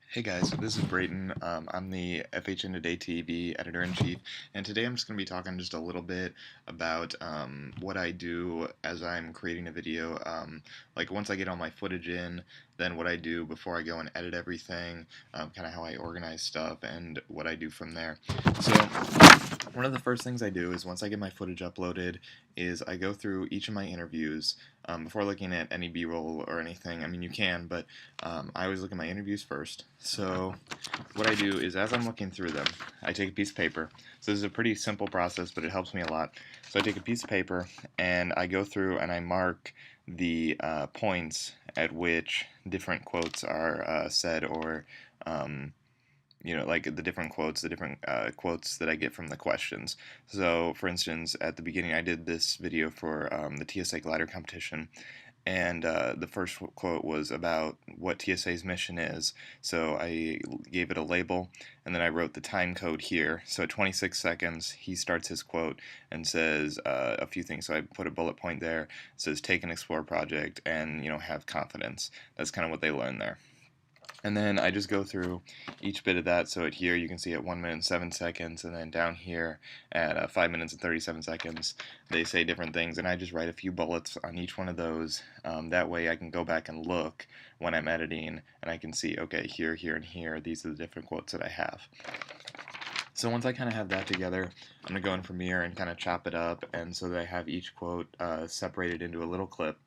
Hey guys, so this is Brayton. I'm the FHN Today TV editor-in-chief, and today I'm just going to be talking just a little bit about what I do as I'm creating a video. Like once I get all my footage in, then what I do before I go and edit everything, kind of how I organize stuff, and what I do from there. So one of the first things I do is once I get my footage uploaded is I go through each of my interviews before looking at any B-roll or anything. I mean, you can, but I always look at my interviews first. So what I do is as I'm looking through them, I take a piece of paper. So this is a pretty simple process, but it helps me a lot. So I take a piece of paper and I go through and I mark the points at which different quotes are said, or like the different quotes, quotes that I get from the questions. So, for instance, at the beginning, I did this video for the TSA glider competition, and the first quote was about what TSA's mission is. So I gave it a label, and then I wrote the time code here. So at 26 seconds, he starts his quote and says a few things. So I put a bullet point there. It says take an explore project and have confidence. That's kind of what they learn there. And then I just go through each bit of that. So at here you can see at 1 minute and 7 seconds, and then down here at 5 minutes and 37 seconds, they say different things, and I just write a few bullets on each one of those. That way I can go back and look when I'm editing, and I can see, okay, here, here, and here, these are the different quotes that I have. So once I kind of have that together, I'm going to go in Premiere and kind of chop it up, and so that I have each quote separated into a little clip.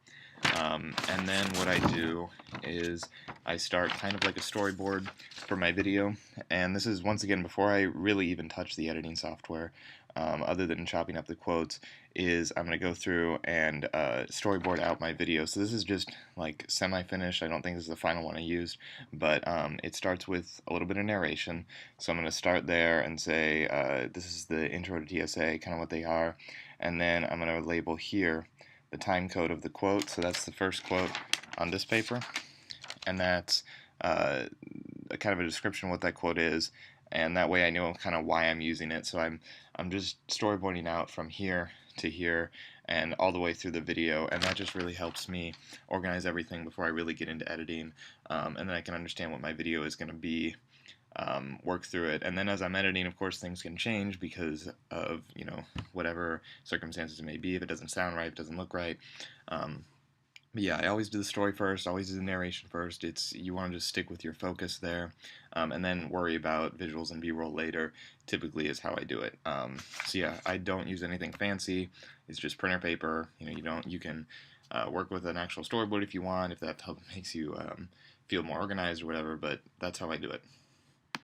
And then what I do is I start kind of like a storyboard for my video, and this is once again before I really even touch the editing software, other than chopping up the quotes, is I'm going to go through and storyboard out my video. So this is just like semi-finished. I don't think this is the final one I used, but it starts with a little bit of narration. So I'm going to start there and say this is the intro to TSA, kind of what they are, and then I'm going to label here the time code of the quote. So that's the first quote on this paper, and that's a kind of a description of what that quote is, and that way I know kind of why I'm using it. So I'm just storyboarding out from here to here and all the way through the video, and that just really helps me organize everything before I really get into editing, and then I can understand what my video is going to be, work through it. And then as I'm editing, of course, things can change because of whatever circumstances it may be. If it doesn't sound right, if it doesn't look right. But yeah, I always do the story first, always do the narration first. You want to just stick with your focus there, and then worry about visuals and B-roll later, typically is how I do it. So yeah, I don't use anything fancy. It's just printer paper. You can work with an actual storyboard if you want, if that makes you feel more organized or whatever, but that's how I do it.